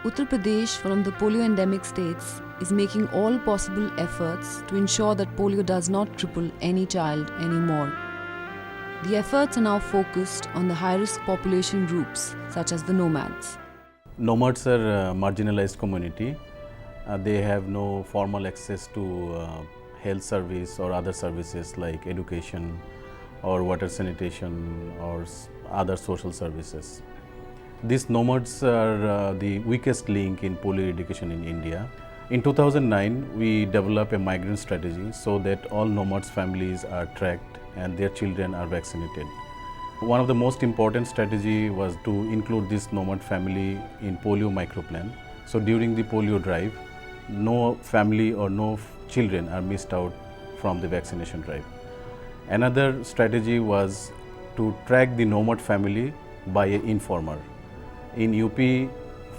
Uttar Pradesh, one of the polio endemic states, is making all possible efforts to ensure that polio does not cripple any child anymore. The efforts are now focused on the high-risk population groups such as the nomads. Nomads are a marginalized community. They have no formal access to health service or other services like education or water sanitation or other social services. These nomads are the weakest link in polio eradication in India. In 2009, we developed a migrant strategy so that all nomads families are tracked and their children are vaccinated. One of the most important strategy was to include this nomad family in polio microplan. So during the polio drive, no family or no children are missed out from the vaccination drive. Another strategy was to track the nomad family by an informer. In UP,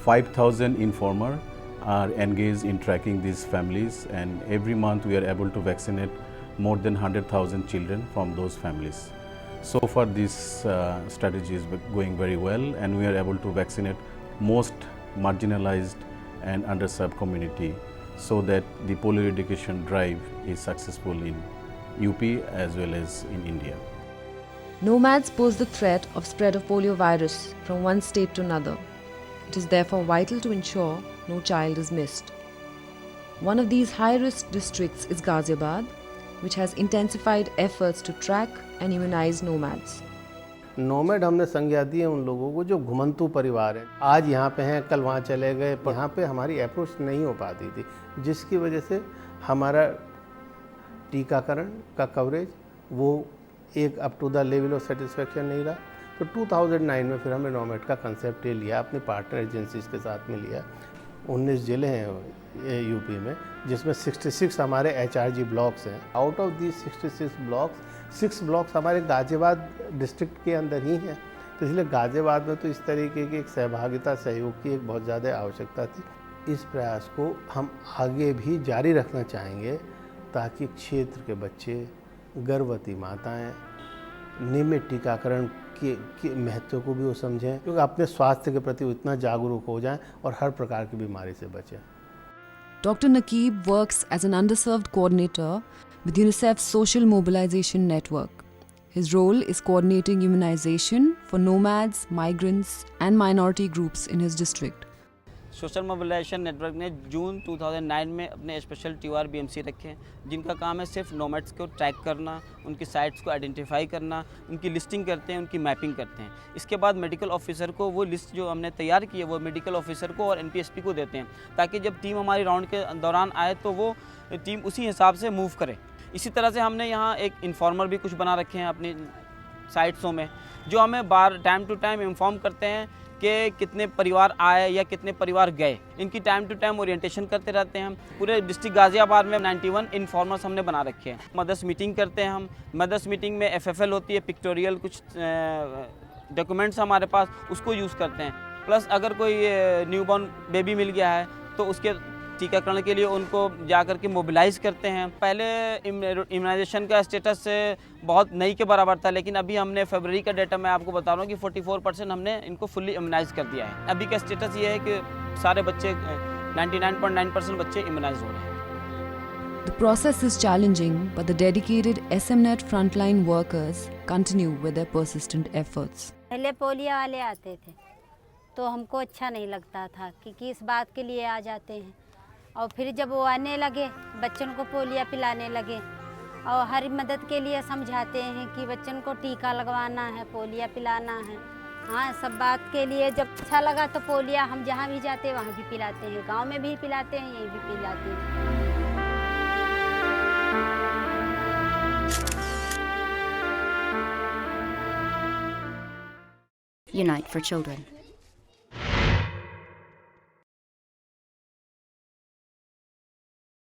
5,000 informers are engaged in tracking these families, and every month we are able to vaccinate more than 100,000 children from those families. So far this strategy is going very well, and we are able to vaccinate most marginalized and underserved community so that the polio eradication drive is successful in UP as well as in India. Nomads pose the threat of spread of polio virus from one state to another. It is therefore vital to ensure no child is missed. One of these high-risk districts is Ghaziabad, which has intensified efforts to track and immunize nomads. Nomad हमने संज्ञा दी है उन लोगों को जो घुमंतू परिवार है, आज यहाँ पे हैं कल वहाँ चले गए, यहाँ पे हमारी अप्रोच नहीं हो पाती थी, जिसकी वजह से हमारा टीकाकरण का कवरेज वो एक up to the level of satisfaction नहीं रहा। तो 2009 में फिर हमने नोमैड का कंसेप्ट ये लिया, अपनी पार्टनर एजेंसीज के साथ में लिया। 19 जिले हैं यूपी में, जिसमें 66 हमारे HRG ब्लॉक्स हैं। Out of the 66 blocks 6 blocks हमारे गाजियाबाद डिस्ट्रिक्ट के अंदर ही हैं। तो इसलिए गाजियाबाद में तो इस तरीके की एक सहभागिता सहयोग की एक बहुत ज़्यादा आवश्यकता थी। इस प्रयास को हम आगे भी जारी रखना चाहेंगे ताकि क्षेत्र के बच्चे, गर्भवती माताएं नियमित टीकाकरण के महत्व को भी वो समझें, क्योंकि अपने स्वास्थ्य के प्रति इतना जागरूक हो जाएं और हर प्रकार की बीमारी से बचें। Dr. Nakeeb works as an underserved coordinator with UNICEF's Social Mobilization Network. His role is coordinating immunization for nomads, migrants and minority groups in his district. Social mobilisation network ने जून 2009 में अपने स्पेशल TOR BMC रखे, जिनका काम है सिर्फ nomads को ट्रैक करना, उनकी साइट्स को आइडेंटिफाई करना, उनकी लिस्टिंग करते हैं, उनकी मैपिंग करते हैं। इसके बाद मेडिकल ऑफिसर को वो लिस्ट जो हमने तैयार की है वो मेडिकल ऑफिसर को और NPSP को देते हैं, ताकि जब टीम हमारी राउंड के दौरान आए तो वो टीम उसी हिसाब से मूव करे। इसी तरह से हमने यहाँ एक इन्फॉर्मर भी कुछ बना रखे हैं अपनी साइट्सों में, जो हमें टाइम टू टाइम इन्फॉर्म करते हैं कि कितने परिवार आए या कितने परिवार गए। इनकी टाइम टू टाइम ओरिएंटेशन करते रहते हैं हम। पूरे डिस्ट्रिक्ट गाजियाबाद में 91 इन्फॉर्मर्स हमने बना रखे हैं। मदर्स मीटिंग करते हैं हम। मदर्स मीटिंग में FFL होती है, पिक्टोरियल कुछ डॉक्यूमेंट्स हमारे पास, उसको यूज़ करते हैं। प्लस अगर कोई न्यूबॉर्न बेबी मिल गया है तो उसके टीकाकरण के लिए उनको जा कर के मोबिलाइज करते हैं। पहले इम्यूनाइजेशन का स्टेटस बहुत नहीं के बराबर था, लेकिन अभी हमने फरवरी का डेटा मैं आपको बता रहा हूँ कि 44% हमने इनको फुल्ली इम्यूनाइज कर दिया है। अभी का स्टेटस ये है कि सारे बच्चे 99.9% बच्चे इम्यूनाइज हो रहे हैं। The process is challenging, but the dedicated SMNet frontline workers continue with their persistent efforts. पहले पोलियो वाले आते थे तो हमको अच्छा नहीं लगता था कि किस बात के लिए आ जाते हैं, और फिर जब वो आने लगे बच्चों को पोलियो पिलाने लगे और हर मदद के लिए समझाते हैं कि बच्चों को टीका लगवाना है, पोलियो पिलाना है। हाँ, सब बात के लिए जब अच्छा लगा तो पोलियो हम जहाँ भी जाते हैं वहाँ भी पिलाते हैं, गांव में भी पिलाते हैं, यहीं भी पिलाते हैं। Unite for Children.